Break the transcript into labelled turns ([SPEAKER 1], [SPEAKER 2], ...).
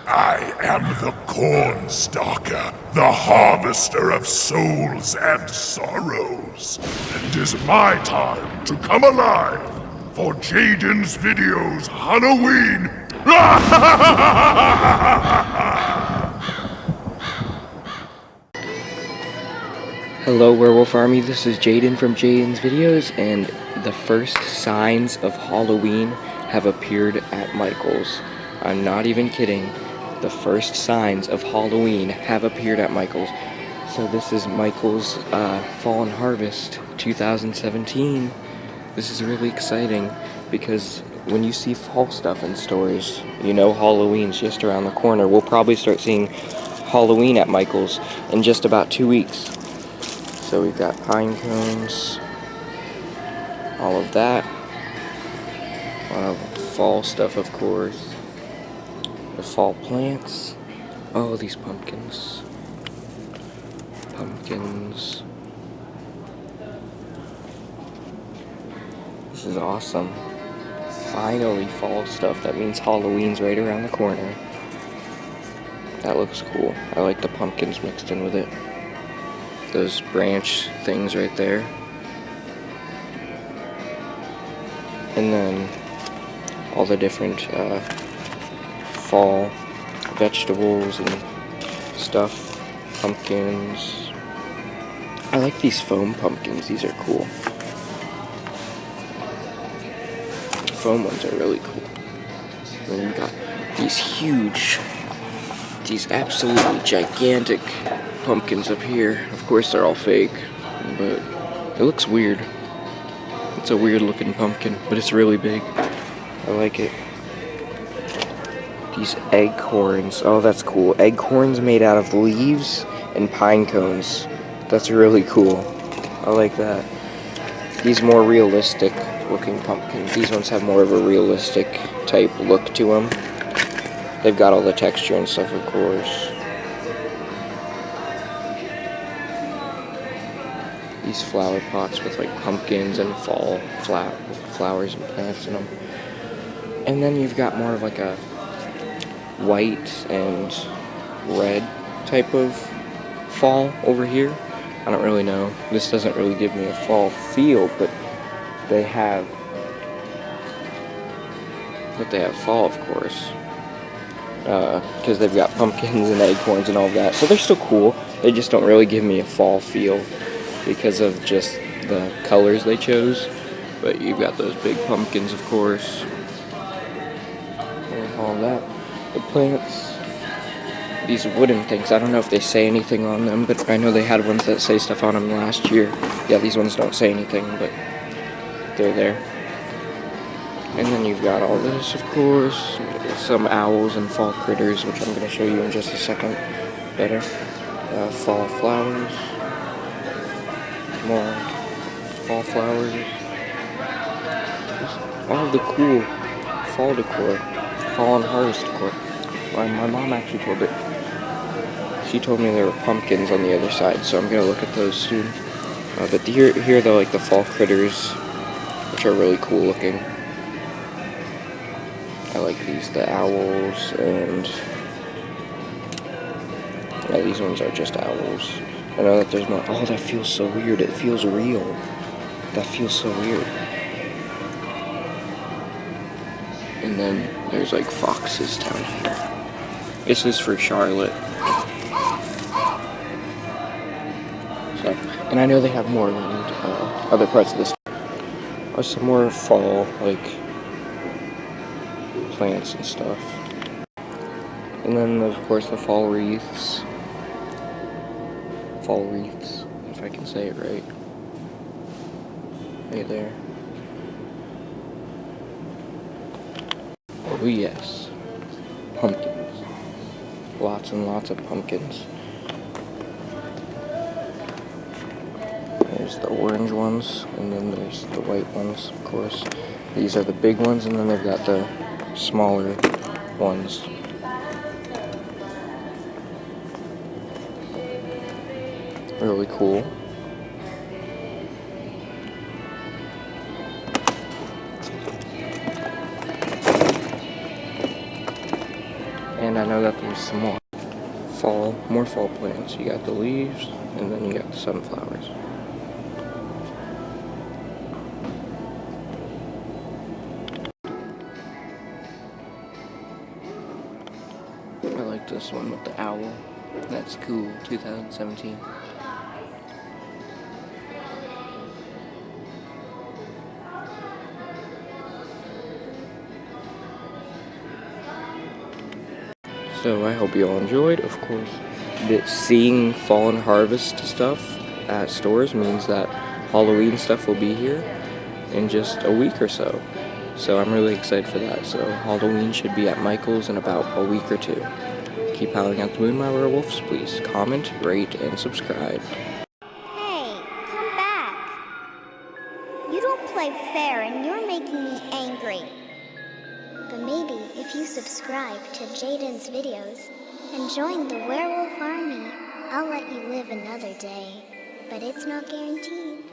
[SPEAKER 1] I am the Corn Stalker, the harvester of souls and sorrows. And it is my time to come alive for Jaden's Video's Halloween.
[SPEAKER 2] Hello Werewolf Army, this is Jaden from Jaden's Videos, and the first signs of Halloween have appeared at Michael's. I'm not even kidding. The first signs of Halloween have appeared at Michael's. So this is Michael's Fall and Harvest 2017. This is really exciting because when you see fall stuff in stores, you know Halloween's just around the corner. We'll probably start seeing Halloween at Michael's in just about 2 weeks. So we've got pine cones, all of that, a lot of fall stuff, of course, the fall plants, oh, these pumpkins, this is awesome, finally fall stuff. That means Halloween's right around the corner. That looks cool. I like the pumpkins mixed in with it. Those branch things right there. And then all the different fall vegetables and stuff. Pumpkins. I like these foam pumpkins. These are cool. Foam ones are really cool. And then you got these huge, these absolutely gigantic pumpkins up here. Of course they're all fake, but it looks weird. It's a weird looking pumpkin, but it's really big. I like it. These acorns. Oh, that's cool. Acorns made out of leaves and pine cones. That's really cool. I like that. These more realistic looking pumpkins. These ones have more of a realistic type look to them. They've got all the texture and stuff, of course. These flower pots with like pumpkins and fall flowers and plants in them. And then you've got more of like a white and red type of fall over here. I don't really know. This doesn't really give me a fall feel, but they have fall, of course. Because they've got pumpkins and acorns and all of that. So they're still cool. They just don't really give me a fall feel because of just the colors they chose. But you've got those big pumpkins, of course, and all that. The plants, these wooden things, I don't know if they say anything on them, but I know they had ones that say stuff on them last year. Yeah, these ones don't say anything, but they're there. And then you've got all this, of course, some owls and fall critters, which I'm going to show you in just a second better. Fall flowers. More fall flowers. All of the cool fall decor. Fall and harvest decor. My mom actually she told me there were pumpkins on the other side, so I'm going to look at those soon. But here they're like the fall critters, which are really cool looking. I like these, the owls, and yeah, these ones are just owls. I know that there's more. Oh, that feels so weird. It feels real. That feels so weird. And then there's like foxes down here. This is for Charlotte. So, and I know they have more around other parts of this. Some more fall, like plants and stuff. And then, of course, the fall wreaths. Fall wreaths, if I can say it right. Right there. Oh yes. Pumpkins. Lots and lots of pumpkins. There's the orange ones, and then there's the white ones, of course. These are the big ones, and then they've got the smaller ones. Really cool. And I know that there's some more fall plants. You got the leaves, and then you got the sunflowers. I like this one with the owl. That's cool, 2017. So I hope you all enjoyed. Of course, seeing fall and harvest stuff at stores means that Halloween stuff will be here in just a week or so. So I'm really excited for that. So Halloween should be at Michael's in about a week or two. Keep howling at the moon, my werewolves. Please comment, rate, and subscribe.
[SPEAKER 3] Hey, come back. You don't play fair and you're making me angry. But maybe if you subscribe to Jaden's videos and join the werewolf army, I'll let you live another day. But it's not guaranteed.